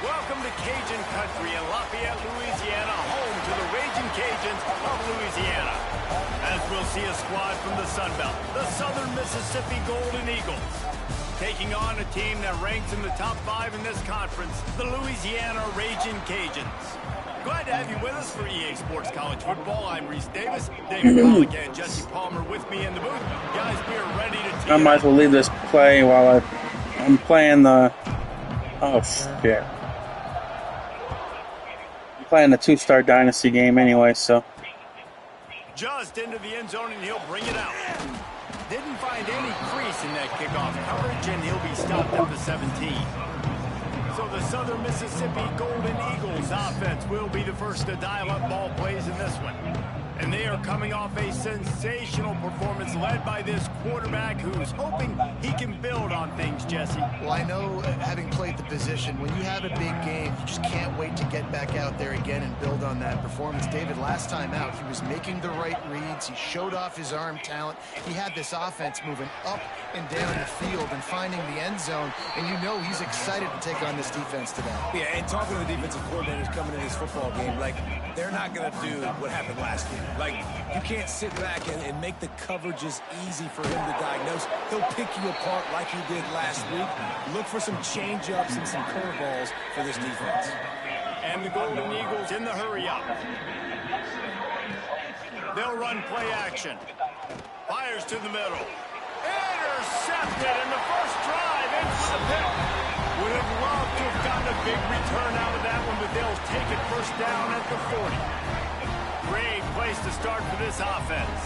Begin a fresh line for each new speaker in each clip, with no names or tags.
Welcome to Cajun Country in Lafayette, Louisiana, home to the Raging Cajuns of Louisiana. As we'll see a squad from the Sun Belt, the Southern Mississippi Golden Eagles, taking on a team that ranks in the top 5 in this conference, the Louisiana Raging Cajuns. Glad to have you with us for EA Sports College Football. I'm Reese Davis, David Pollock and Jesse Palmer with me in the booth. Guys, we are ready to tee
I might as well leave this play while I'm playing the... Oh, shit. I'm playing the two-star dynasty game anyway, so...
Just into the end zone, and he'll bring it out. Didn't find any crease in that kickoff coverage, and he'll be stopped at the 17. So the Southern Mississippi Golden Eagles offense will be the first to dial up ball plays in this one. And they are coming off a sensational performance led by this quarterback who's hoping he can build on things, Jesse.
Well, I know, having played the position, when you have a big game, you just can't wait to get back out there again and build on that performance. David, last time out, he was making the right reads. He showed off his arm talent. He had this offense moving up and down the field and finding the end zone. And you know he's excited to take on this defense today.
Yeah, and talking to the defensive coordinators coming in this football game, like, they're not going to do what happened last year. Like, you can't sit back and make the coverages easy for him to diagnose. He'll pick you apart like he did last week. Look for some change-ups and some curveballs for this defense.
And the Golden Eagles in the hurry-up. They'll run play action. Fires to the middle. Intercepted in the first drive. In for the pick. Would have loved to have gotten a big return out of that one, but they'll take it first down at the 40. Great place to start for this offense.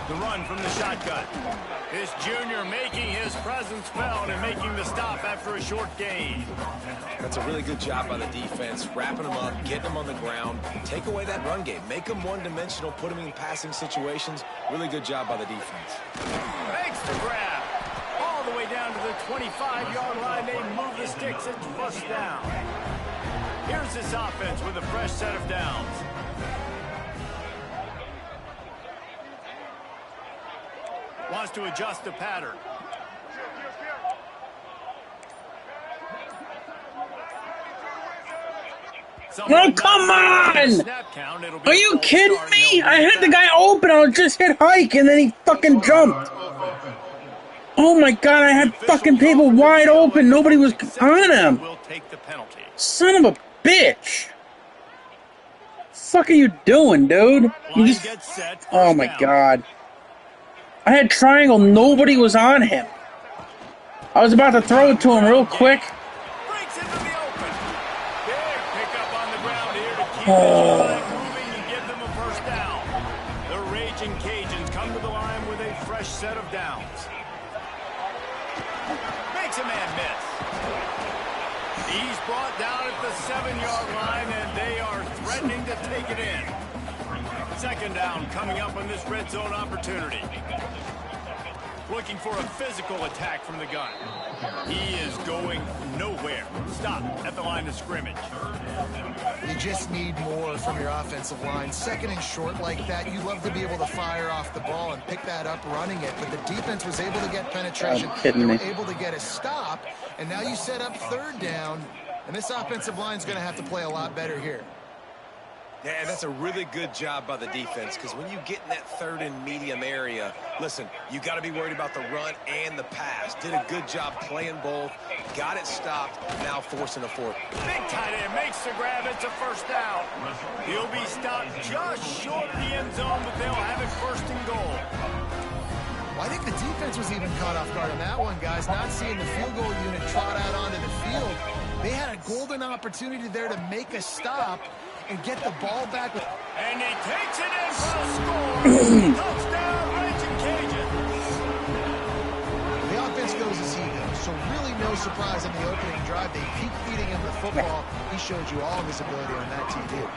The run from the shotgun. This junior making his presence felt and making the stop after a short gain.
That's a really good job by the defense, wrapping them up, getting them on the ground. Take away that run game. Make them one-dimensional, put them in passing situations. Really good job by the defense.
Makes the grab. All the way down to the 25-yard line. They move the sticks. It's first down. Here's this offense with a fresh set of downs. Wants to adjust the pattern.
Oh, come on! Are you kidding me? I had the guy open. I just hit hike, and then he fucking jumped. Oh, my God. I had fucking people wide open. Nobody was on him. Son of a bitch. What the fuck are you doing, dude? You just... Oh, my God. I had triangle. Nobody was on him. I was about to throw it to him real quick.
Breaks into the open. Big pickup on the ground here to keep the line moving and give them a first down. The Raging Cajuns come to the line with a fresh set of downs. Makes a man miss. He's brought down at the 7-yard line, and they are threatening to take it in. Second down coming up on this red zone opportunity. Looking for a physical attack from the gun. He is going nowhere. Stop at the line of scrimmage.
You just need more from your offensive line. Second and short like that, you love to be able to fire off the ball and pick that up running it, but the defense was able to get penetration. They were able to get a stop, and now you set up third down, and this offensive line is going to have to play a lot better here.
Yeah, that's a really good job by the defense, because when you get in that third and medium area, listen, you got to be worried about the run and the pass. Did a good job playing both, got it stopped, now forcing a fourth.
Big tight end makes the grab. It's a first down. He'll be stopped just short of the end zone, but they'll have it first and goal.
Well, I think the defense was even caught off guard on that one, guys. Not seeing the field goal unit trot out onto the field. They had a golden opportunity there to make a stop and get the ball back.
And he takes it in for the score. Touchdown, Raging Cajuns.
The offense goes as he goes, so really no surprise in the opening drive. They keep feeding him the football. He showed you all of his ability on that TV.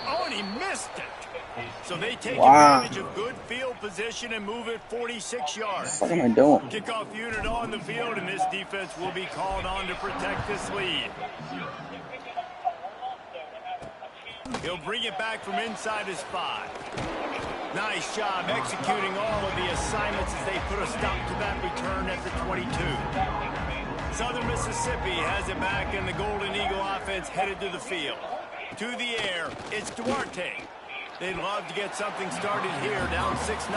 Oh, and he missed it. So they take advantage of good field position and move it 46 yards.
What am I doing?
Kickoff unit on the field, and this defense will be called on to protect this lead. He'll bring it back from inside his 5. Nice job executing all of the assignments as they put a stop to that return at the 22. Southern Mississippi has it back, and the Golden Eagle offense headed to the field. To the air, it's Duarte. They'd love to get something started here, down 6-0.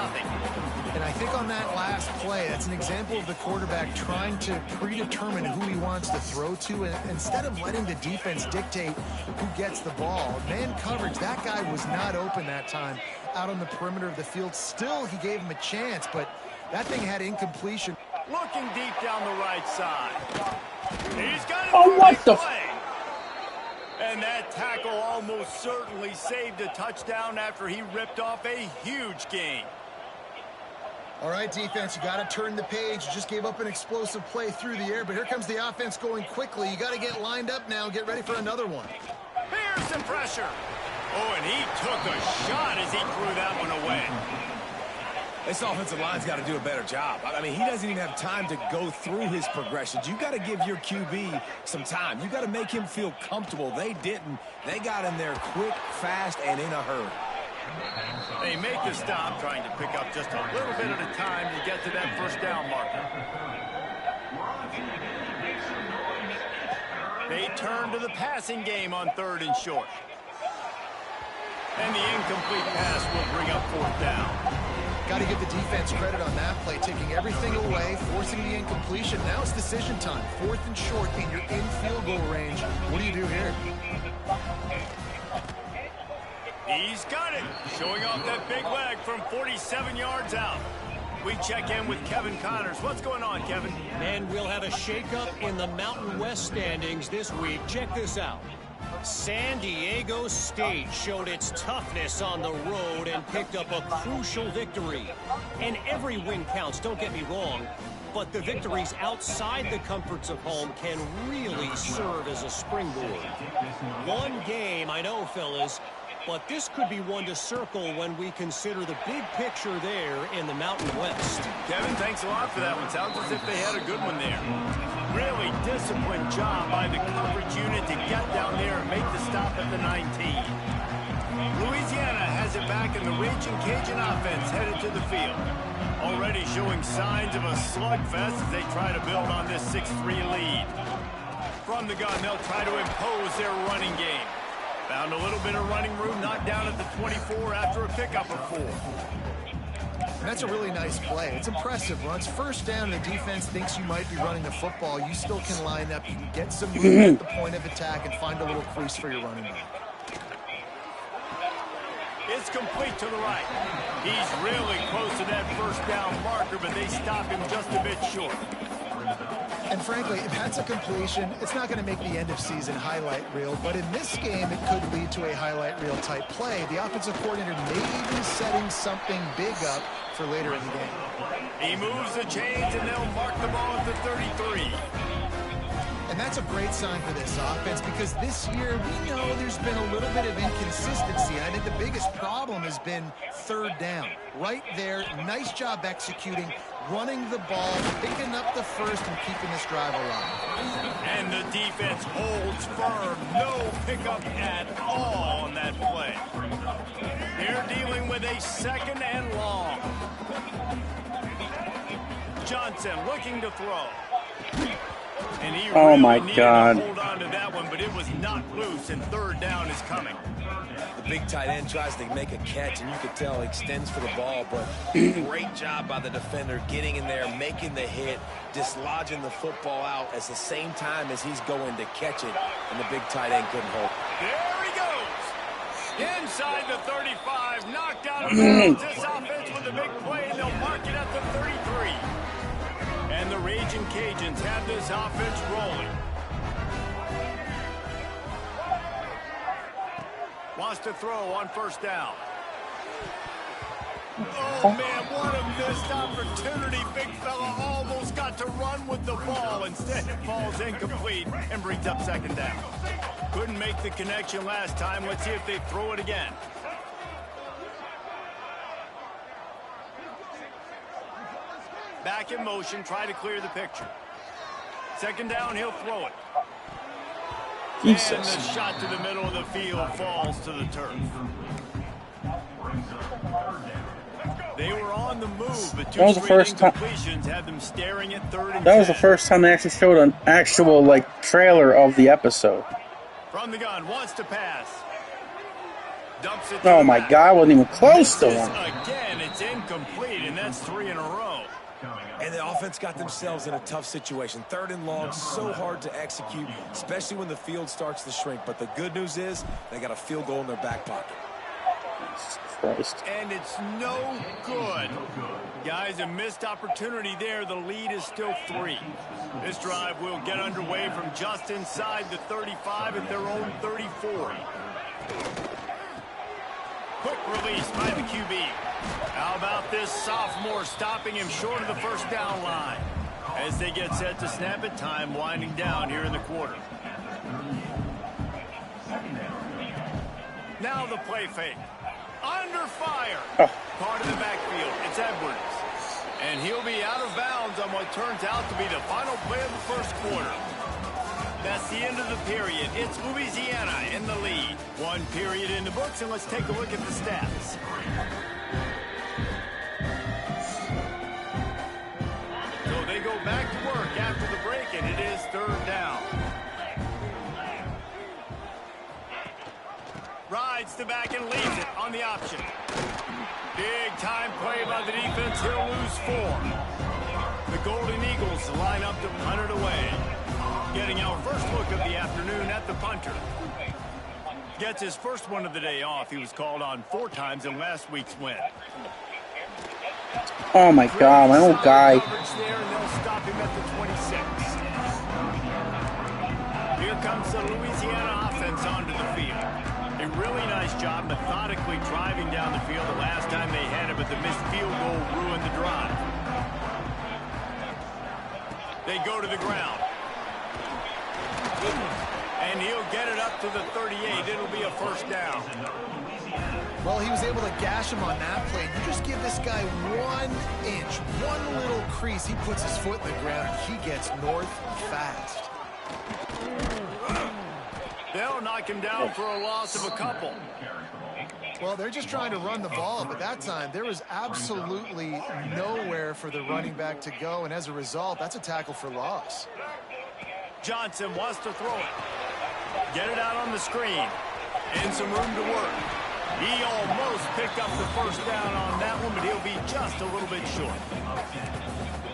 And I think on that last play, that's an example of the quarterback trying to predetermine who he wants to throw to, and instead of letting the defense dictate who gets the ball. Man coverage, that guy was not open that time out on the perimeter of the field. Still, he gave him a chance, but that thing had incompletion.
Looking deep down the right side. He's got it.
Oh, what the...
And that tackle almost certainly saved a touchdown after he ripped off a huge gain.
All right, defense, you got to turn the page. You just gave up an explosive play through the air, but here comes the offense going quickly. You got to get lined up now, get ready for another one.
Here's some pressure. Oh, and he took a shot as he threw that one away.
This offensive line's got to do a better job. I mean, he doesn't even have time to go through his progressions. You got to give your QB some time. You got to make him feel comfortable. They didn't. They got in there quick, fast, and in a hurry.
They make the stop, trying to pick up just a little bit at a time to get to that first down marker. They turn to the passing game on 3rd and short. And the incomplete pass will bring up 4th down.
Got to give the defense credit on that play, taking everything away, forcing the incompletion. Now it's decision time. 4th and short, and you're in field goal range. What do you do here?
He's got it. Showing off that big leg from 47 yards out. We check in with Kevin Connors. What's going on, Kevin?
And we'll have a shakeup in the Mountain West standings this week. Check this out. San Diego State showed its toughness on the road and picked up a crucial victory. And every win counts, don't get me wrong, but the victories outside the comforts of home can really serve as a springboard. One game, I know, fellas, but this could be one to circle when we consider the big picture there in the Mountain West.
Kevin, thanks a lot for that one. Sounds as if they had a good one there. Really disciplined job by the coverage unit to get down there and make the stop at the 19. Louisiana has it back, and the Raging Cajun offense headed to the field. Already showing signs of a slugfest as they try to build on this 6-3 lead. From the gun, they'll try to impose their running game. Found a little bit of running room, knocked down at the 24 after a pickup of 4.
That's a really nice play. It's impressive. Once 1st down, the defense thinks you might be running the football. You still can line up. You can get some movement at the point of attack and find a little crease for your running back.
It's complete to the right. He's really close to that 1st down marker, but they stop him just a bit short.
And frankly, if that's a completion, it's not going to make the end-of-season highlight reel. But in this game, it could lead to a highlight reel type play. The offensive coordinator may be setting something big up for later in the game.
He moves the chains, and they'll mark the ball at the 33.
And that's a great sign for this offense, because this year we know there's been a little bit of inconsistency. And I think the biggest problem has been 3rd down. Right there, nice job executing, running the ball, picking up the 1st, and keeping this drive alive.
And the defense holds firm. No pickup at all on that play. They're dealing with a 2nd and long. Johnson looking to throw. And he really needed to hold on to that one, but it was knocked loose, and 3rd down is coming.
The big tight end tries to make a catch, and you could tell he extends for the ball, but great job by the defender getting in there, making the hit, dislodging the football out at the same time as he's going to catch it, and the big tight end couldn't hold.
There he goes. Inside the 35, knocked out of bounds. This offense with a big play, and they'll mark it at the 33. And the Raging Cajuns have this offense rolling. Wants to throw on 1st down. Oh, man, what a missed opportunity. Big fella almost got to run with the ball. Instead, it falls incomplete and brings up 2nd down. Couldn't make the connection last time. Let's see if they throw it again. Back in motion, try to clear the picture. 2nd down, he'll throw it.
Jesus.
And the shot to the middle of the field falls to the turf. They were on the move, but two straight incompletions had them staring at 3rd and 10.
That was the first time they actually showed an actual, trailer of the episode.
From the gun, wants to pass. Dumps it.
Oh my God, I wasn't even close to him.
Again, it's incomplete, and that's 3 in a row.
And the offense got themselves in a tough situation. 3rd and long, so hard to execute, especially when the field starts to shrink. But the good news is they got a field goal in their back pocket.
Christ.
And it's no good. Guys, a missed opportunity there. The lead is still 3. This drive will get underway from just inside the 35 at their own 34. Quick release by the QB. How about this sophomore stopping him short of the 1st down line? As they get set to snap it, time winding down here in the quarter. Now the play fake. Under fire. Part of the backfield. It's Edwards. And he'll be out of bounds on what turns out to be the final play of the 1st quarter. That's the end of the period. It's Louisiana in the lead. 1 period in the books, and let's take a look at the stats. So they go back to work after the break, and it is 3rd down. Rides Fights the back and leaves it on the option. Big time play by the defense. He'll lose 4. The Golden Eagles line up to punt it away. Getting our first look of the afternoon at the punter. Gets his first one of the day off. He was called on 4 times in last week's win.
Oh my God, my old guy.
There, and they'll stop him at the 26. Here comes the Louisiana offense onto the field. A really nice job methodically driving down the field the last time they had it, but the missed field goal ruined the drive. They go to the ground. And he'll get it up to the 38. It'll be a first down.
Well, he was able to gash him on that play. You just give this guy 1 inch, one little crease. He puts his foot in the ground, and he gets north fast.
They'll knock him down for a loss of a couple.
Well, they're just trying to run the ball, but that time there was absolutely nowhere for the running back to go, and as a result, that's a tackle for loss.
Johnson wants to throw it. Get it out on the screen. And some room to work. He almost picked up the first down on that one, but he'll be just a little bit short.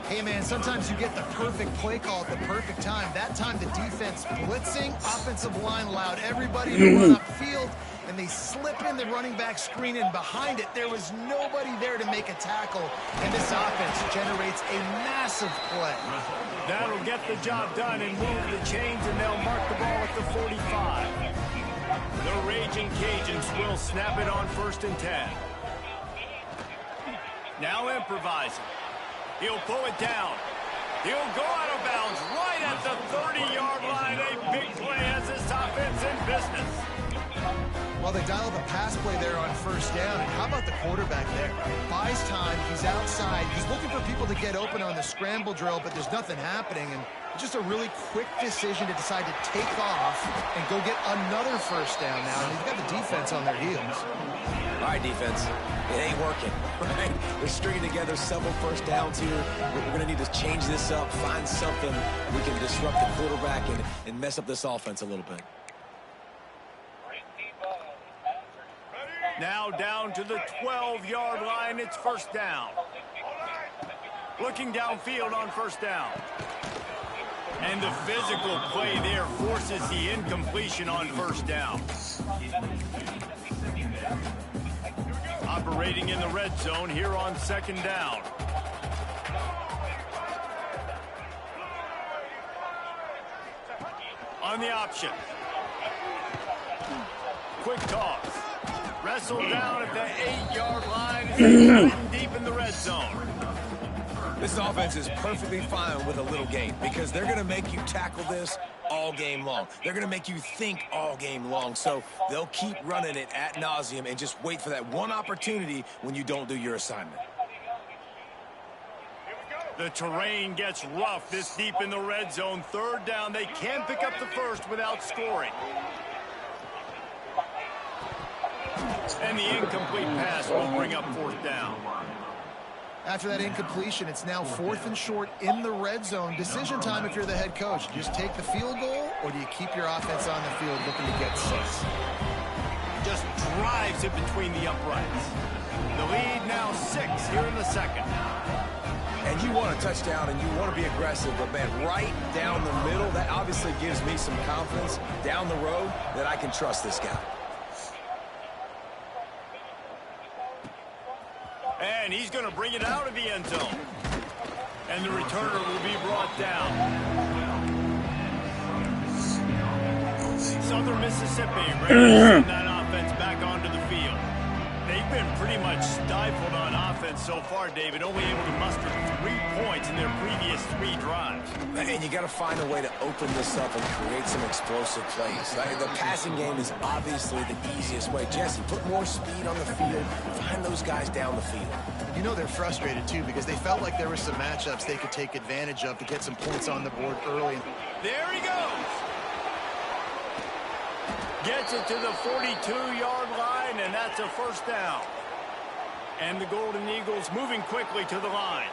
Hey, man, sometimes you get the perfect play call at the perfect time. That time the defense blitzing, offensive line allowed everybody to run upfield, and they slip in the running back screen, and behind it, there was nobody there to make a tackle, and this offense generates a massive play.
That'll get the job done and move the chains, and they'll mark the ball at the 45. The Raging Cajuns will snap it on 1st and 10. Now improvising. He'll pull it down. He'll go out of bounds right at the 30-yard line. A big play as this offense in business.
Well, they dial up a pass play there on 1st down, and how about the quarterback there? Buys time, he's outside, he's looking for people to get open on the scramble drill, but there's nothing happening, and just a really quick decision to decide to take off and go get another 1st down now, and they've got the defense on their heels.
All right, defense, it ain't working, right? They're stringing together several 1st downs here. We're going to need to change this up, find something we can disrupt the quarterback and mess up this offense a little bit.
Now down to the 12-yard line. It's 1st down. Looking downfield on 1st down. And the physical play there forces the incompletion on 1st down. Operating in the red zone here on 2nd down. On the option. Quick toss. Wrestled down at the 8-yard line. It's deep in the red zone.
This offense is perfectly fine with a little game because they're going to make you tackle this all game long. They're going to make you think all game long. So they'll keep running it ad nauseum and just wait for that one opportunity when you don't do your assignment.
The terrain gets rough this deep in the red zone. 3rd down. They can pick up the 1st without scoring. And the incomplete pass will bring up 4th down.
After that incompletion, it's now 4th and short in the red zone. Decision time if you're the head coach. Do you just take the field goal, or do you keep your offense on the field looking to get 6?
Just drives it between the uprights. The lead now 6 here in the 2nd.
And you want a touchdown and you want to be aggressive, but man, right down the middle, that obviously gives me some confidence down the road that I can trust this guy.
And he's going to bring it out of the end zone. And the returner will be brought down. Southern Mississippi ready to send that offense back onto the field. They've been pretty much stifled on offense so far, David, only able to muster 3 points in their previous 3 drives.
And you got to find a way to open this up and create some explosive plays. The passing game is obviously the easiest way. Jesse, put more speed on the field. Find those guys down the field.
You know they're frustrated, too, because they felt like there were some matchups they could take advantage of to get some points on the board early.
There he goes. Gets it to the 42-yard line, and that's a 1st down. And the Golden Eagles moving quickly to the line.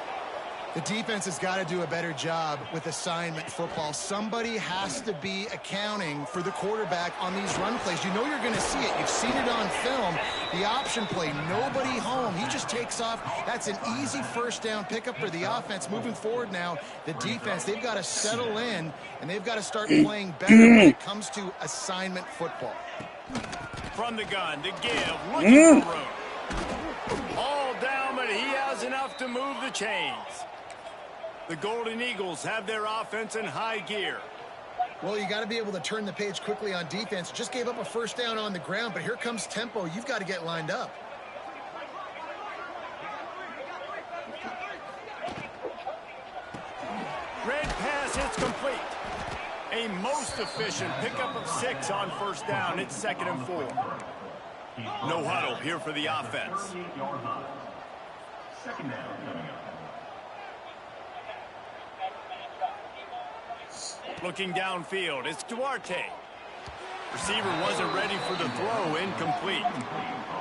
The defense has got to do a better job with assignment football. Somebody has to be accounting for the quarterback on these run plays. You know you're going to see it. You've seen it on film. The option play, nobody home. He just takes off. That's an easy first down pickup for the offense. Moving forward now, the defense, they've got to settle in, and they've got to start playing better when it comes to assignment football.
From the gun to give, looking for room. All down, but he has enough to move the chains. The Golden Eagles have their offense in high gear.
Well, you got to be able to turn the page quickly on defense. Just gave up a first down on the ground, but here comes tempo. You've got to get lined up.
Red pass hits complete. A most efficient pickup of 6 on first down. It's 2nd and 4. No huddle here for the offense. Second down coming up. Looking downfield, it's Duarte. Receiver wasn't ready for the throw, incomplete.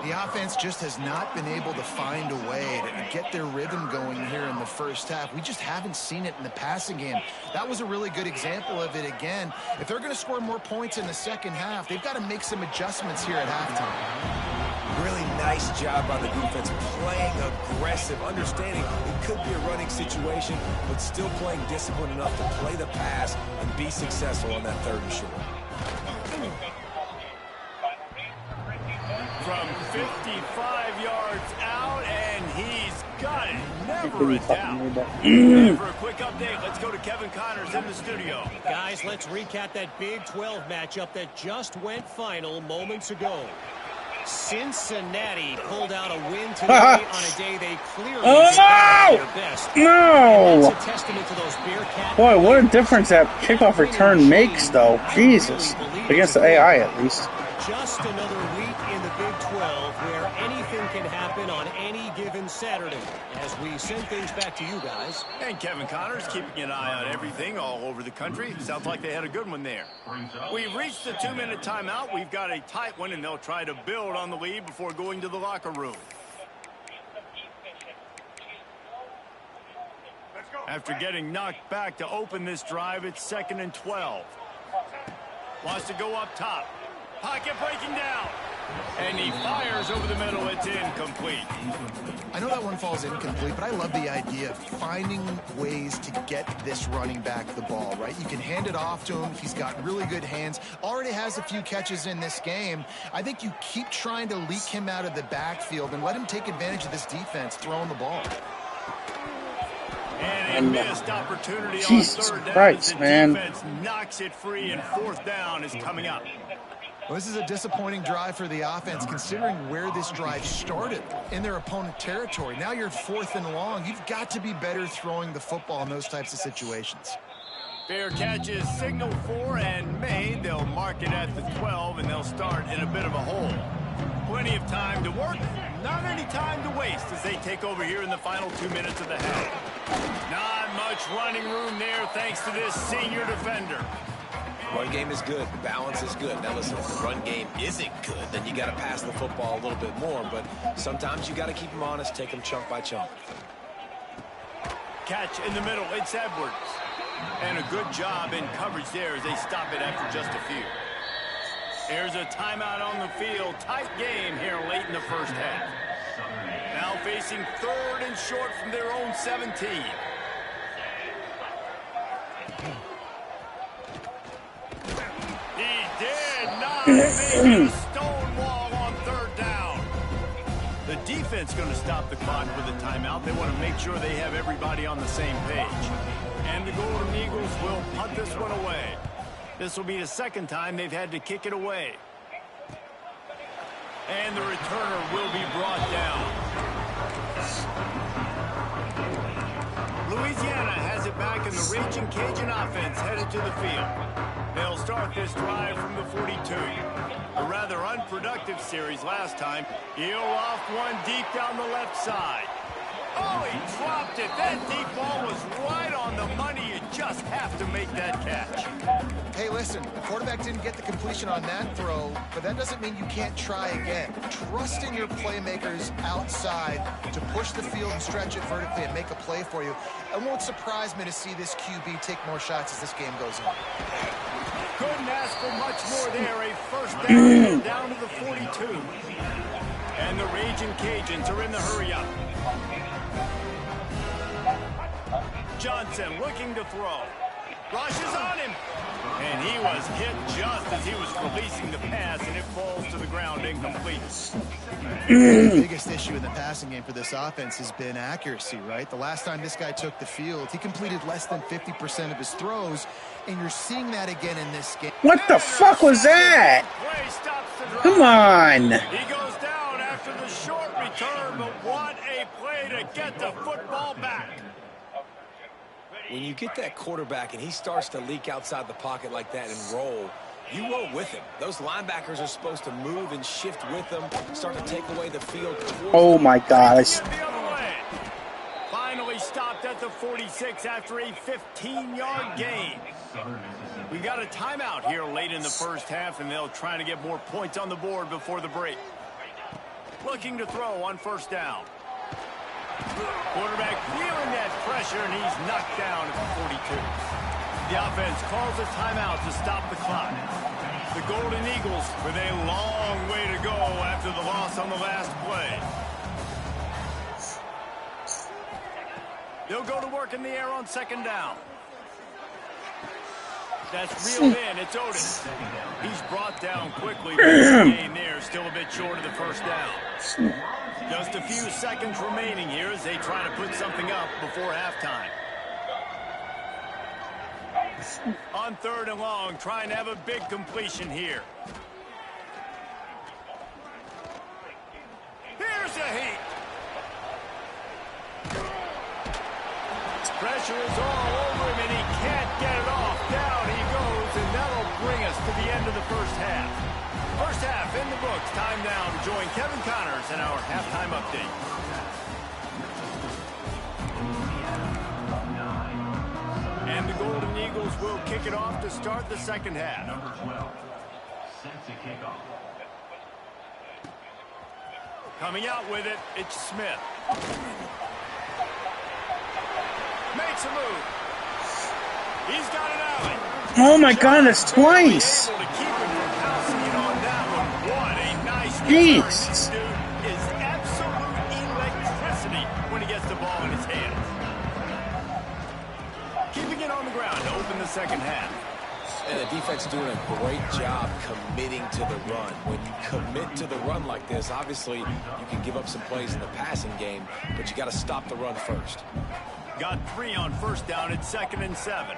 The offense just has not been able to find a way to get their rhythm going here in the first half. We just haven't seen it in the passing game. That was a really good example of it again. If they're going to score more points in the second half, they've got to make some adjustments here at halftime.
Really nice job by the defense, playing aggressive, understanding it could be a running situation, but still playing disciplined enough to play the pass and be successful on that 3rd and short.
From 55 yards out, and he's got it. Never a doubt. And for a quick update, let's go to Kevin Connors in the studio.
Guys, let's recap that Big 12 matchup that just went final moments ago. Cincinnati pulled out a win today on a day they clearly did not their best.
No!
That's a testament to those Bearcat.
Boy, what a difference that kickoff return makes, though. Jesus. Against the AI, at least.
Just another week in the Big 12 where anything can happen on any given Saturday. As we send things back to you guys.
And Kevin Connors keeping an eye on everything all over the country. Sounds like they had a good one there. We've reached the 2-minute timeout. We've got a tight one, and they'll try to build on the lead before going to the locker room. After getting knocked back to open this drive, it's 2nd and 12. Wants to go up top. Pocket breaking down. And he fires over the middle. It's incomplete.
I know that one falls incomplete, but I love the idea of finding ways to get this running back the ball, right? You can hand it off to him. He's got really good hands. Already has a few catches in this game. I think you keep trying to leak him out of the backfield and let him take advantage of this defense throwing the ball.
And a missed opportunity
Jesus
on 3rd down.
Christ,
the
man.
defense knocks it free, and 4th down is coming up.
Well, this is a disappointing drive for the offense, considering where this drive started in their opponent territory. Now you're 4th and long. You've got to be better throwing the football in those types of situations.
Fair catch is signaled for and made. They'll mark it at the 12, and they'll start in a bit of a hole. Plenty of time to work, not any time to waste as they take over here in the final 2 minutes of the half. Not much running room there thanks to this senior defender.
Run game is good. The balance is good. Now, listen, if the run game isn't good, then you got to pass the football a little bit more. But sometimes you got to keep them honest, take them chunk by chunk.
Catch in the middle. It's Edwards. And a good job in coverage there as they stop it after just a few. There's a timeout on the field. Tight game here late in the first half. Now facing 3rd and short from their own 17. He did not make a stone wall on 3rd down. The defense going to stop the clock with a timeout. They want to make sure they have everybody on the same page. And the Golden Eagles will punt this one away. This will be the 2nd time they've had to kick it away. And the returner will be brought down. Louisiana has it back in the Raging Cajun offense headed to the field. They'll start this drive from the 42. A rather unproductive series last time. He'll off one deep down the left side. Oh, he dropped it. That deep ball was right on the money. You just have to make that catch.
Hey, listen, the quarterback didn't get the completion on that throw, but that doesn't mean you can't try again. Trust in your playmakers outside to push the field and stretch it vertically and make a play for you. It won't surprise me to see this QB take more shots as this game goes on.
Couldn't ask for much more there. A first down, down to the 42. And the Raging Cajuns are in the hurry-up. Johnson looking to throw. Rushes on him. And he was hit just as he was releasing the pass, and it falls to the ground incomplete.
The biggest issue in the passing game for this offense has been accuracy, right? The last time this guy took the field, he completed less than 50% of his throws, and you're seeing that again in this game.
What the fuck was that? Come on.
He goes down after the short return, but what a play to get the football back.
When you get that quarterback and he starts to leak outside the pocket like that and roll, you roll with him. Those linebackers are supposed to move and shift with them, start to take away the field.
Oh my God.
Finally stopped at the 46 after a 15-yard gain. We got a timeout here late in the first half, and they'll try to get more points on the board before the break. Looking to throw on first down. Quarterback feeling that pressure, and he's knocked down at the 42. The offense calls a timeout to stop the clock. The Golden Eagles with a long way to go after the loss on the last play. They'll go to work in the air on second down. That's reeled in. It's Otis. He's brought down quickly. The gain there, still a bit short of the first down. Just a few seconds remaining here as they try to put something up before halftime. On third and long, trying to have a big completion here. Here's a heat. Pressure is all over him, and he can't get it off. Down he goes, and that'll bring us to the end of the first half. First half in the books. Time now to join Kevin Connors in our halftime update. And the Golden Eagles will kick it off to start the second half.
Number 12, set to kick off.
Coming out with it, it's Smith. Makes a move. He's got an alley.
Oh my God, that's twice.
Able to keep him from pouncing in on that one. What a nice
Jeez.
This dude is absolute electricity when he gets the ball in his hands. Keeping it on the ground to open the second half.
And the defense doing a great job committing to the run. When you commit to the run like this, obviously you can give up some plays in the passing game, but you got to stop the run first.
Got 3 on first down at 2nd and 7.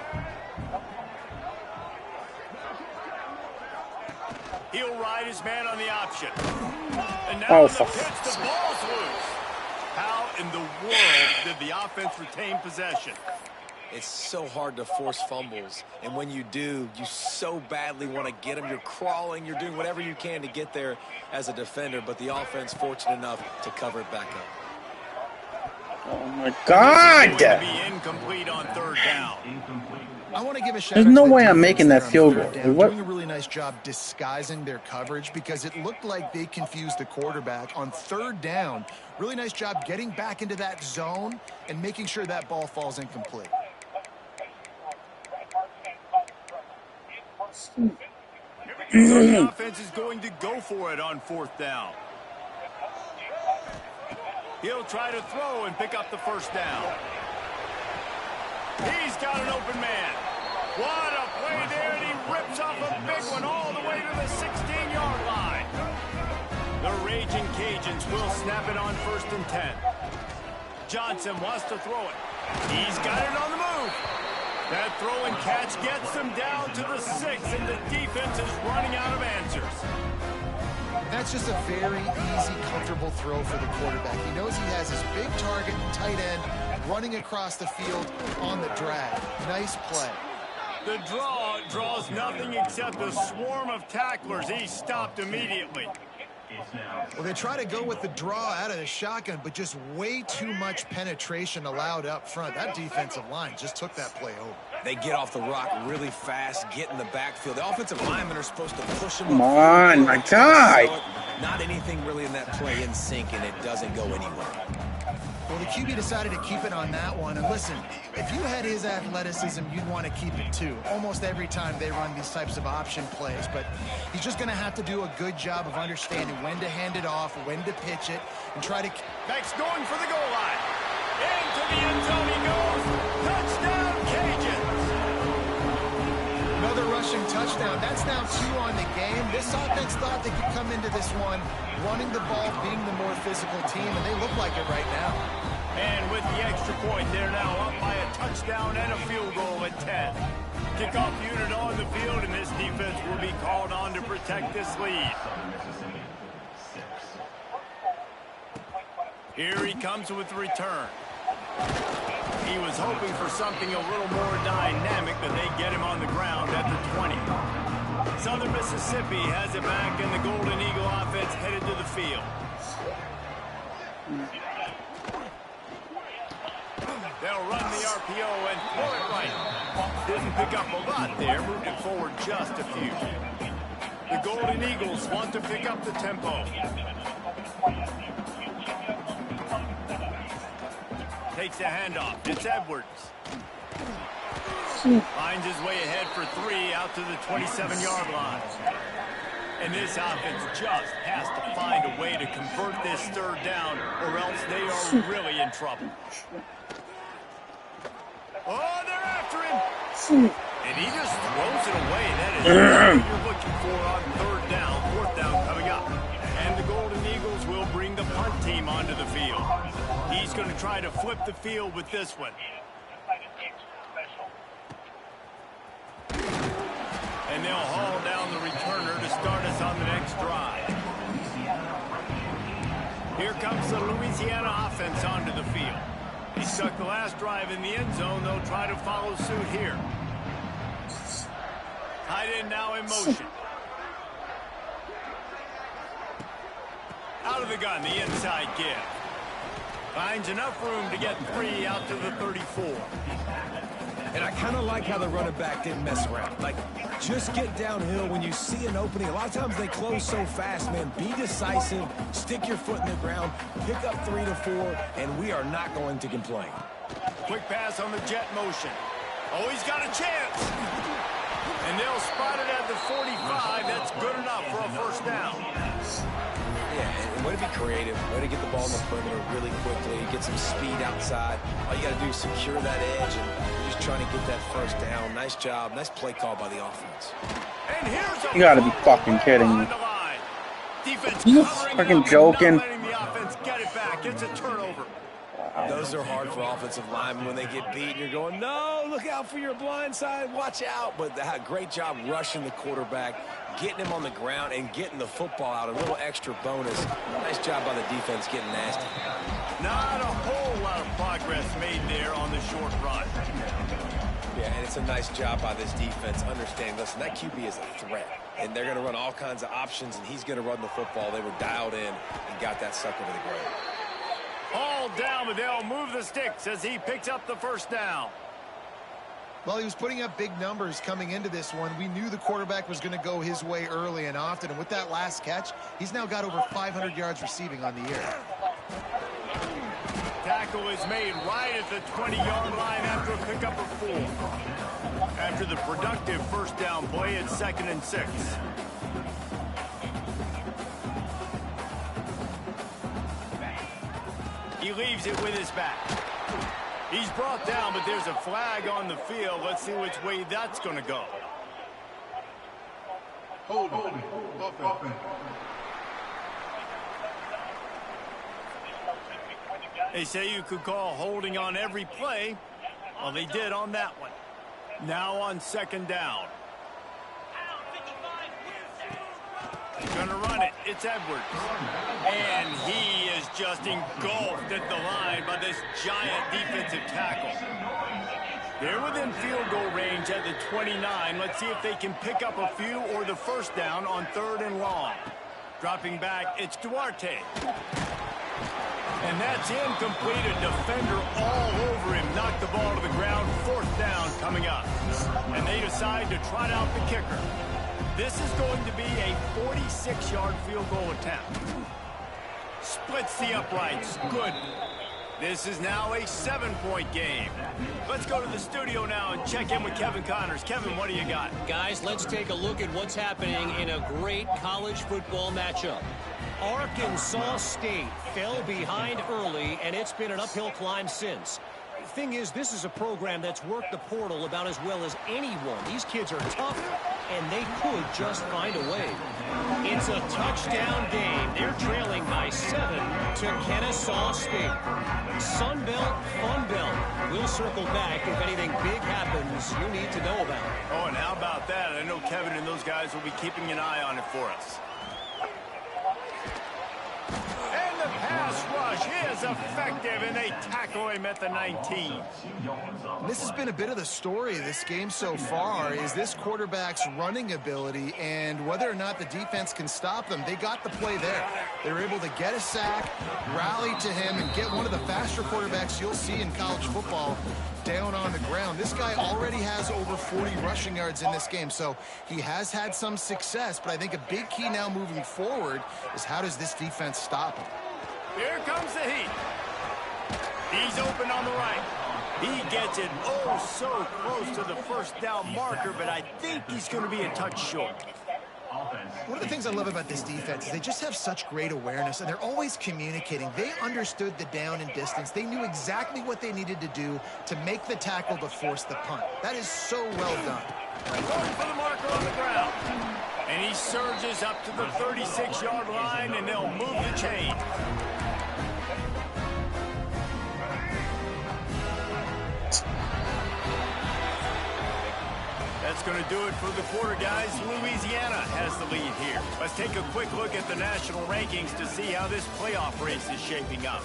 He'll ride his man on the option. And now in the pitch, the ball's loose. How in the world did the offense retain possession?
It's so hard to force fumbles, and when you do, you so badly want to get them. You're crawling, you're doing whatever you can to get there as a defender, but the offense fortunate enough to cover it back up.
Oh my God!
Going to be incomplete on third down.
I want to give a shout
There's
out
no
to the
way I'm
defense
making that
there on
field
third
goal.
down,
What?
doing a really nice job disguising their coverage because it looked like they confused the quarterback on third down. Really nice job getting back into that zone and making sure that ball falls incomplete.
So the offense is going to go for it on fourth down. He'll try to throw and pick up the first down. He's got an open man. What a play there, and he rips off a big one all the way to the 16-yard line. The Raging Cajuns will snap it on 1st and 10. Johnson wants to throw it. He's got it on the move. That throw and catch gets them down to the 6, and the defense is running out of answers.
That's just a very easy, comfortable throw for the quarterback. He knows he has his big target, tight end, running across the field on the drag. Nice play.
The draw draws nothing except a swarm of tacklers. He's stopped immediately.
Well, they try to go with the draw out of the shotgun, but just way too much penetration allowed up front. That defensive line just took that play over.
They get off the rock really fast, get in the backfield. The offensive linemen are supposed to push them.
Come on, my guy.
Not anything really in that play in sync, and it doesn't go anywhere.
Well, the QB decided to keep it on that one. And listen, if you had his athleticism, you'd want to keep it too. Almost every time they run these types of option plays. But he's just going to have to do a good job of understanding when to hand it off, when to pitch it, and try to...
Beck's going for the goal line. Into the end zone he goes. Touchdown, Cajuns.
Another rushing touchdown. That's now 2 on the game. This offense thought they could come into this one running the ball, being the more physical team, and they look like it right now.
And with the extra point, they're now up by a touchdown and a field goal at 10. Kickoff unit on the field, and this defense will be called on to protect this lead. Here he comes with the return. He was hoping for something a little more dynamic, but they get him on the ground at the 20. Southern Mississippi has it back, and the Golden Eagle offense headed to the field. They'll run the RPO and throw it right. Didn't pick up a lot there, moved it forward just a few. The Golden Eagles want to pick up the tempo. Takes the handoff. It's Edwards. Finds his way ahead for 3 out to the 27-yard line. And this offense just has to find a way to convert this 3rd down, or else they are really in trouble. Oh, they're after him. And he just throws it away. That is what you're looking for on 3rd down, 4th down coming up. And the Golden Eagles will bring the punt team onto the field. He's going to try to flip the field with this one. And they'll haul down the returner to start us on the next drive. Here comes the Louisiana offense onto the field. He stuck the last drive in the end zone. They'll try to follow suit here. Tight end now in motion. Out of the gun, the inside give. Finds enough room to get 3 out to the 34.
And I kind of like how the running back didn't mess around. Like, just get downhill when you see an opening. A lot of times they close so fast, man. Be decisive, stick your foot in the ground, pick up 3 to 4, and we are not going to complain.
Quick pass on the jet motion. Oh, he's got a chance. And they'll spot it at the 45. That's good enough for a 1st down.
Yeah, and way to be creative, way to get the ball in the perimeter really quickly, get some speed outside. All you got to do is secure that edge, and you're just trying to get that 1st down. Nice job, nice play call by the offense.
And here's
You gotta be fucking kidding me. You fucking joking?
Letting the offense get it back. It's a turnover.
Those are hard for offensive linemen when they get beat. You're going, no, look out for your blind side, watch out. But great job rushing the quarterback, getting him on the ground, and getting the football out. A little extra bonus. Nice job by the defense getting nasty.
Not a whole lot of progress made there on the short run.
Yeah, and it's a nice job by this defense understanding, listen, that QB is a threat. And they're going to run all kinds of options, and he's going to run the football. They were dialed in and got that sucker to the ground.
All down, but they'll move the sticks as he picks up the 1st down.
Well, he was putting up big numbers coming into this one. We knew the quarterback was going to go his way early and often. And with that last catch, he's now got over 500 yards receiving on the year.
Tackle is made right at the 20-yard line after a pickup of 4. After the productive 1st down play, it's 2nd and 6. He leaves it with his back. He's brought down, but there's a flag on the field. Let's see which way that's going to go.
Hold.
They say you could call holding on every play. Well, they did on that one. Now on 2nd down. Gonna run it. It's Edwards. And he is just engulfed at the line by this giant defensive tackle. They're within field goal range at the 29. Let's see if they can pick up a few or the 1st down on 3rd and long. Dropping back, it's Duarte. And that's incomplete. A defender all over him. Knocked the ball to the ground. 4th down coming up. And they decide to trot out the kicker. This is going to be a 46-yard field goal attempt. Splits the uprights. Good. This is now a 7-point game. Let's go to the studio now and check in with Kevin Connors. Kevin, what do you got?
Guys, let's take a look at what's happening in a great college football matchup. Arkansas State fell behind early, and it's been an uphill climb since. The thing is, this is a program that's worked the portal about as well as anyone. These kids are tough, and they could just find a way. It's a touchdown game. They're trailing by 7 to Kennesaw State. Sun Belt, Fun Belt. We'll circle back if anything big happens you need to know about.
Oh, and how about that? I know Kevin and those guys will be keeping an eye on it for us. And the pass rush is effective, and they tackle him at the 19.
This has been a bit of the story of this game so far, is this quarterback's running ability and whether or not the defense can stop them. They got the play there. They were able to get a sack, rally to him, and get one of the faster quarterbacks you'll see in college football down on the ground. This guy already has over 40 rushing yards in this game, so he has had some success, but I think a big key now moving forward is how does this defense stop him?
Here comes the heat. He's open on the right. He gets it so close to the 1st down marker, but I think he's going to be a touch short.
One of the things I love about this defense is they just have such great awareness, and they're always communicating. They understood the down and distance. They knew exactly what they needed to do to make the tackle to force the punt. That is so well done.
Going for the marker on the ground. And he surges up to the 36-yard line, and they'll move the chain. That's going to do it for the quarter, guys. Louisiana has the lead here. Let's take a quick look at the national rankings to see how this playoff race is shaping up.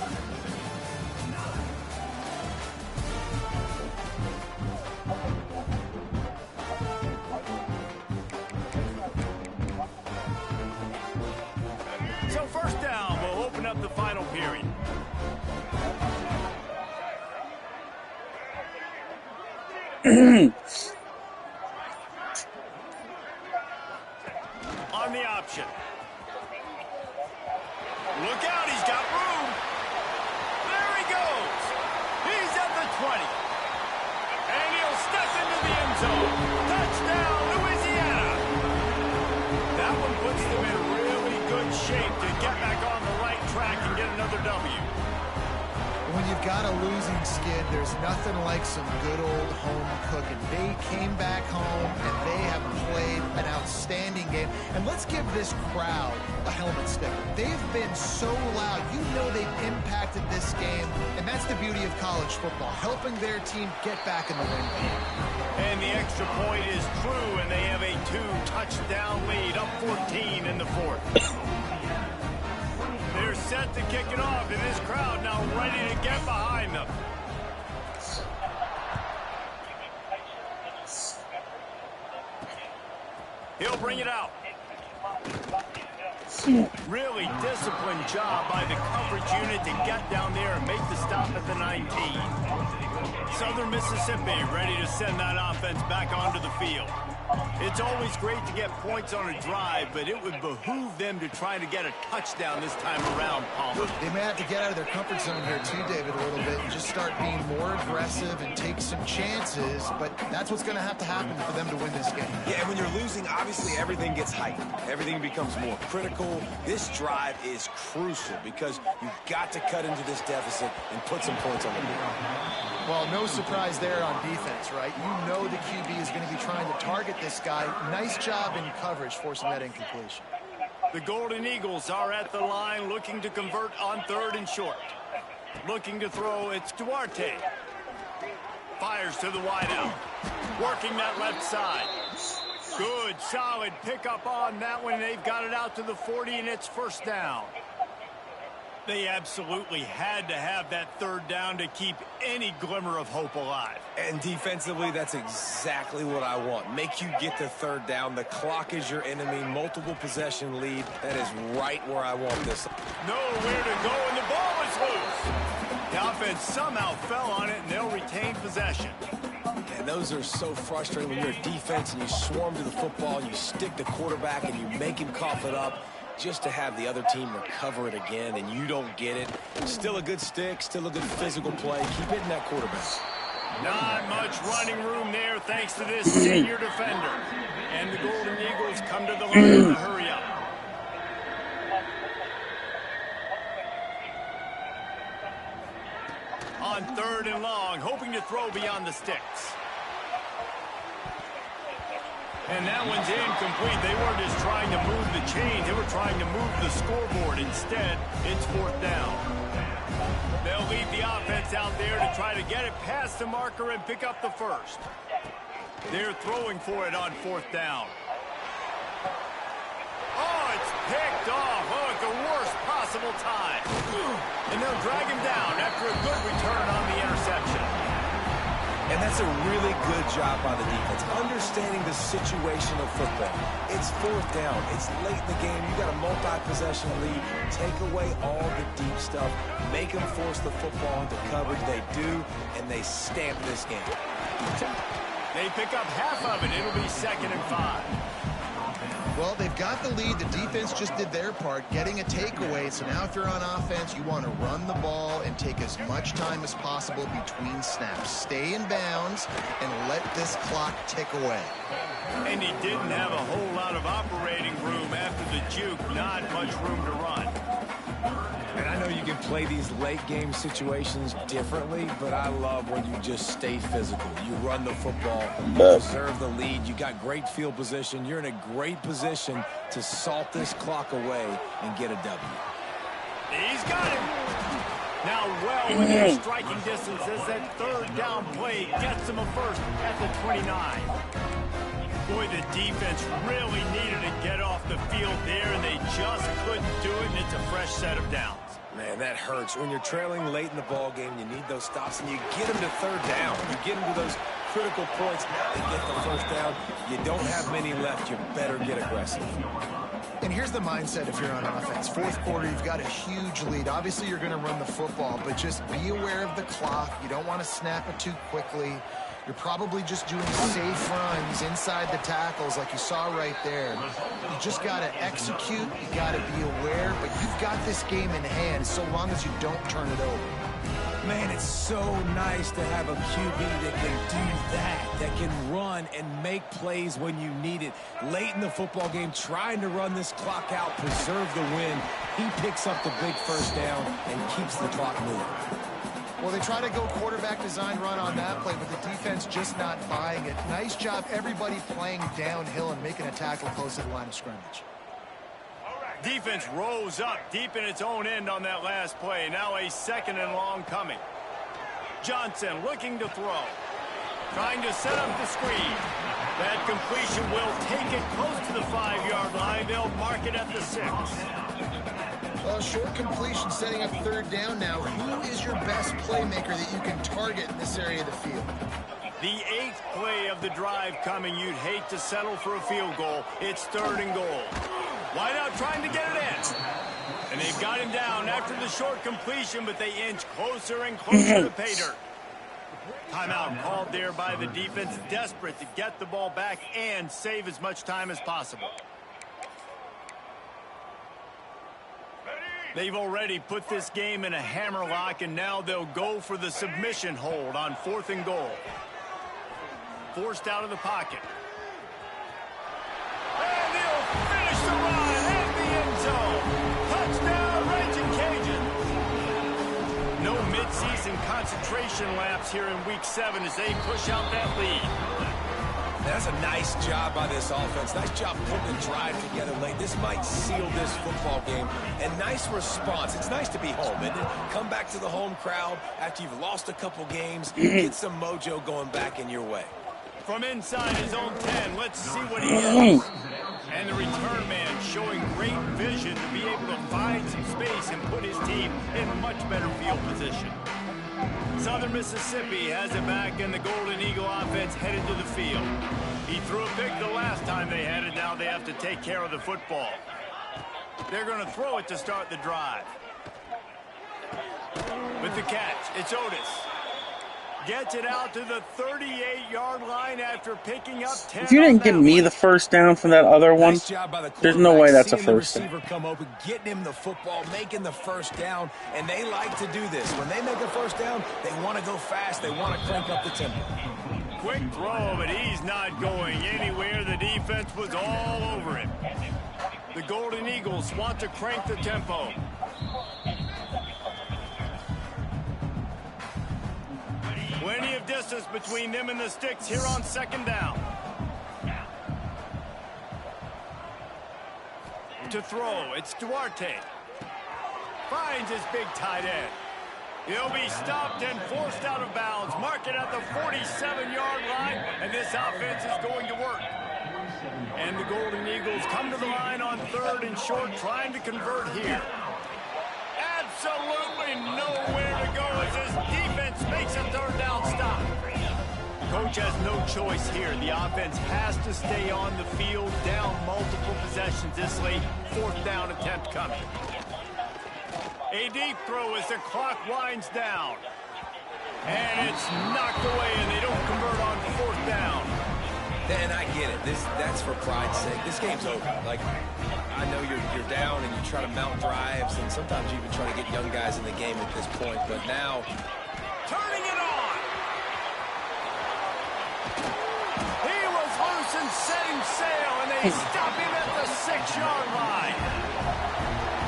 So 1st down, we'll open up the final period. On the option. Look out, he's got room. There he goes. He's at the 20. And he'll step into the end zone. Touchdown, Louisiana. That one puts them in really good shape to get back on the right track and get another W.
When you've got a losing skid, there's nothing like some good old home cooking. They came back home, and they have played an outstanding game. And let's give this crowd a helmet sticker. They've been so loud. You know they've impacted this game, and that's the beauty of college football, helping their team get back in the win.
And the extra point is true, and they have a 2-touchdown lead, up 14 in the 4th. They're set to kick it off, and this crowd now ready to get behind them. He'll bring it out. Really disciplined job by the coverage unit to get down there and make the stop at the 19. Southern Mississippi ready to send that offense back onto the field. It's always great to get points on a drive, but it would behoove them to try to get a touchdown this time around, Palmer.
They may have to get out of their comfort zone here too, David, a little bit and just start being more aggressive and take some chances, but that's what's going to happen for them to win this game.
Yeah, and when you're losing, obviously everything gets heightened. Everything becomes more critical. This drive is crucial because you've got to cut into this deficit and put some points on the board.
Well, no surprise there on defense, right? You know the QB is going to be trying to target this guy. Nice job in coverage forcing that incompletion.
The Golden Eagles are at the line looking to convert on 3rd and short. Looking to throw, it's Duarte. Fires to the wideout. Working that left side. Good, solid pickup on that one. They've got it out to the 40, and it's 1st down. They absolutely had to have that third down to keep any glimmer of hope alive.
And defensively, that's exactly what I want. Make you get the third down. The clock is your enemy. Multiple possession lead. That is right where I want this.
Nowhere to go, and the ball is loose. The offense somehow fell on it, and they'll retain possession.
And those are so frustrating when you're a defense and you swarm to the football, you stick the quarterback, and you make him cough it up. Just to have the other team recover it again, and you don't get it. Still a good stick, still a good physical play. Keep hitting that quarterback.
Not much running room there thanks to this senior defender. And the Golden Eagles come to the line in a hurry up. On 3rd and long, hoping to throw beyond the sticks. And that one's incomplete. They weren't just trying to move the chains. They were trying to move the scoreboard. Instead, it's 4th down. They'll leave the offense out there to try to get it past the marker and pick up the first. They're throwing for it on 4th down. Oh, it's picked off. Oh, at the worst possible time. And they'll drag him down after a good return on the interception.
And that's a really good job by the defense, understanding the situation of football. It's 4th down. It's late in the game. You got a multi-possession lead. Take away all the deep stuff. Make them force the football into coverage. They do, and they stamp this game.
They pick up half of it. It'll be 2nd and 5.
Well, they've got the lead. The defense just did their part, getting a takeaway. So now if you're on offense, you want to run the ball and take as much time as possible between snaps. Stay in bounds and let this clock tick away.
And he didn't have a whole lot of operating room after the juke. Not much room to run.
And I know you can play these late game situations differently, but I love when you just stay physical. You run the football, you preserve the lead, you got great field position, you're in a great position to salt this clock away and get a W.
He's got him. Now well within striking distance as that 3rd down play gets him a first at the 29. Boy, the defense really needed to get off the field there, and they just couldn't do it, and it's a fresh set of downs.
Man, that hurts. When you're trailing late in the ball game, you need those stops, and you get them to 3rd down. You get them to those critical points. They get the 1st down. You don't have many left. You better get aggressive.
And here's the mindset if you're on offense. 4th quarter, you've got a huge lead. Obviously, you're going to run the football, but just be aware of the clock. You don't want to snap it too quickly. You're probably just doing safe runs inside the tackles like you saw right there. You just got to execute. You got to be aware, but you've got this game in hand so long as you don't turn it over.
Man, it's so nice to have a QB that can do that can run and make plays when you need it. Late in the football game, trying to run this clock out, preserve the win. He picks up the big 1st down and keeps the clock moving.
Well, they try to go quarterback design run on that play, but the defense just not buying it. Nice job, everybody playing downhill and making a tackle close to the line of scrimmage.
Defense rose up deep in its own end on that last play. Now a 2nd and long coming. Johnson looking to throw. Trying to set up the screen. That completion will take it close to the 5-yard line. They'll mark it at the 6.
Well, short completion setting up 3rd down now. Who is your best playmaker that you can target in this area of the field?
The 8th play of the drive coming. You'd hate to settle for a field goal. It's 3rd and goal. Wide out trying to get it in. And they've got him down after the short completion, but they inch closer and closer to pay dirt. Timeout called there by the defense, desperate to get the ball back and save as much time as possible. They've already put this game in a hammerlock, and now they'll go for the submission hold on 4th and goal. Forced out of the pocket. And he'll finish the run at the end zone. Touchdown, Raging Cajuns. No midseason concentration laps here in Week 7 as they push out that lead.
That's a nice job by this offense. Nice job putting the drive together late. This might seal this football game. And nice response. It's nice to be home, isn't it? Come back to the home crowd after you've lost a couple games. Get some mojo going back in your way.
From inside his own 10, let's see what he gets. And the return man showing great great vision to be able to find some space and put his team in much better field position. Southern Mississippi has it back, and the Golden Eagle offense headed to the field. He threw a pick the last time they had it. Now they have to take care of the football. They're going to throw it to start the drive. With the catch, it's Otis. Gets it out to the 38-yard line after picking up 10.
If you didn't give me the first down from that other one,
Nice job by the
there's no way that's a
seeing the
first down.
receiver come open, getting him the football, making the first down, and they like to do this. When they make a first down, they want to go fast. They want to crank up the tempo.
Quick throw, but he's not going anywhere. The defense was all over him. The Golden Eagles want to crank the tempo. Plenty of distance between them and the sticks here on second down. To throw, it's Duarte. Finds his big tight end. He'll be stopped and forced out of bounds. Mark it at the 47-yard line, and this offense is going to work. And the Golden Eagles come to the line on 3rd and short, trying to convert here. Absolutely nowhere to go as this defense makes a 3rd down stop. Coach has no choice here. The offense has to stay on the field, down multiple possessions this late. 4th down attempt coming. A deep throw as the clock winds down. And it's knocked away, and they don't convert on 4th down.
And I get it. That's for pride's sake. This game's over. Like, I know you're down and you try to mount drives, and sometimes you even try to get young guys in the game at this point. But now,
turning it on. He was loose and setting sail, and they stop him at the 6-yard line.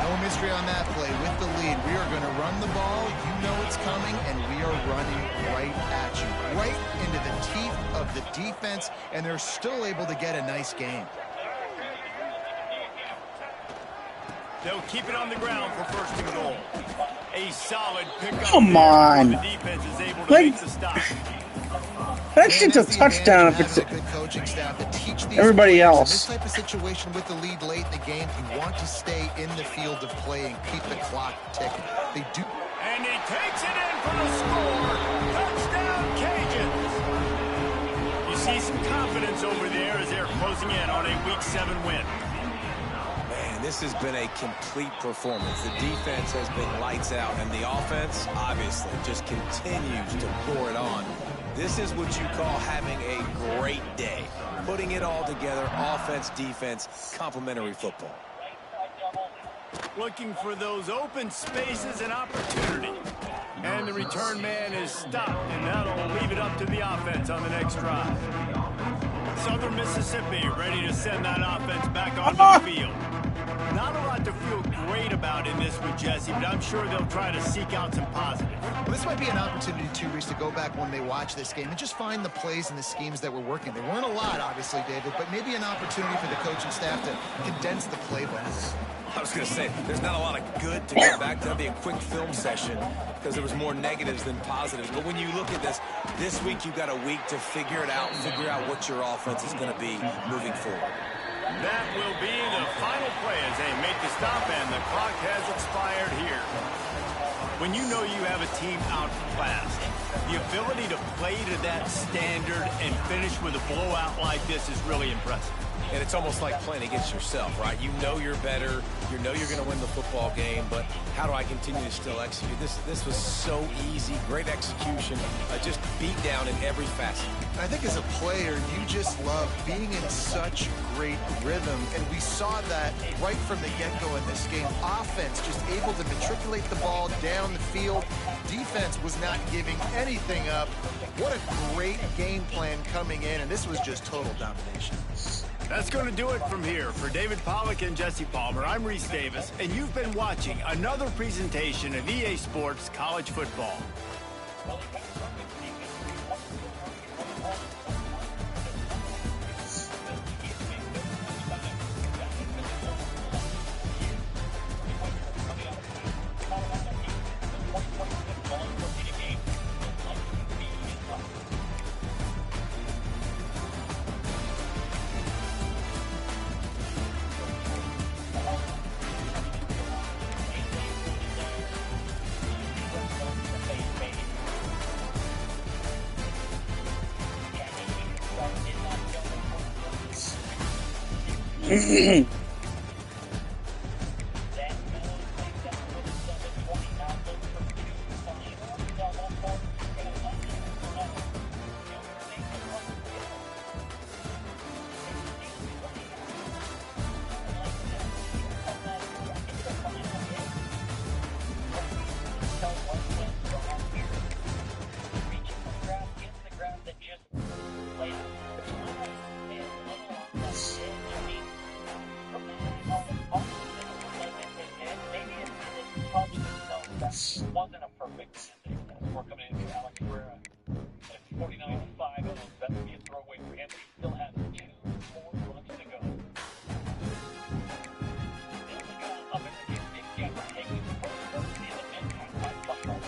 No mystery on that play. With the lead, we are going to run the ball. You know it's coming, and we are running right at you, right into the teeth of the defense, and they're still able to get a nice game.
They'll keep it on the ground for 1st and goal. A solid pickup.
Come on.
The defense is able to make the stop.
That shit's a touchdown if it's everybody else.
In this type of situation with the lead late in the game, you want to stay in the field of play and keep the clock ticking. They do.
And he takes it in for the score. Touchdown, Cajuns. You see some confidence over there as they're closing in on a Week 7 win.
man, this has been a complete performance. The defense has been lights out, and the offense, obviously, just continues to pour it on. This is what you call having a great day. Putting it all together, offense, defense, complementary football.
Looking for those open spaces and opportunity. And the return man is stopped, and that'll leave it up to the offense on the next drive. Southern Mississippi ready to send that offense back onto the field. Not a lot to feel great about in this one, Jesse, but I'm sure they'll try to seek out some positives.
Well, this might be an opportunity, too, Reese, to go back when they watch this game and just find the plays and the schemes that were working. There weren't a lot, obviously, David, but maybe an opportunity for the coaching staff to condense the playbooks.
I was going to say, there's not a lot of good to go back to. That'd be a quick film session because there was more negatives than positives. But when you look at this week you've got a week to figure it out, figure out what your offense is going to be moving forward.
That will be the final play as they make the stop, and the clock has expired here. When you know you have a team outclassed, the ability to play to that standard and finish with a blowout like this is really impressive.
And it's almost like playing against yourself, right? You know you're better. You know you're going to win the football game, but how do I continue to still execute? This was so easy. Great execution. Just beat down in every facet.
I think as a player, you just love being in such great rhythm, and we saw that right from the get-go in this game. Offense just able to matriculate the ball down the field. Defense was not giving anything up. What a great game plan coming in, and this was just total domination.
That's going to do it from here. For David Pollack and Jesse Palmer, I'm Reese Davis, and you've been watching another presentation of EA Sports College Football.
Wasn't a perfect decision. We're coming into Alex Herrera at 49-5. That would be a throwaway for him, but he still has 2 more runs to go. Up in the game, Nick Jeffrey taking the first in the mid-pack by Buckle.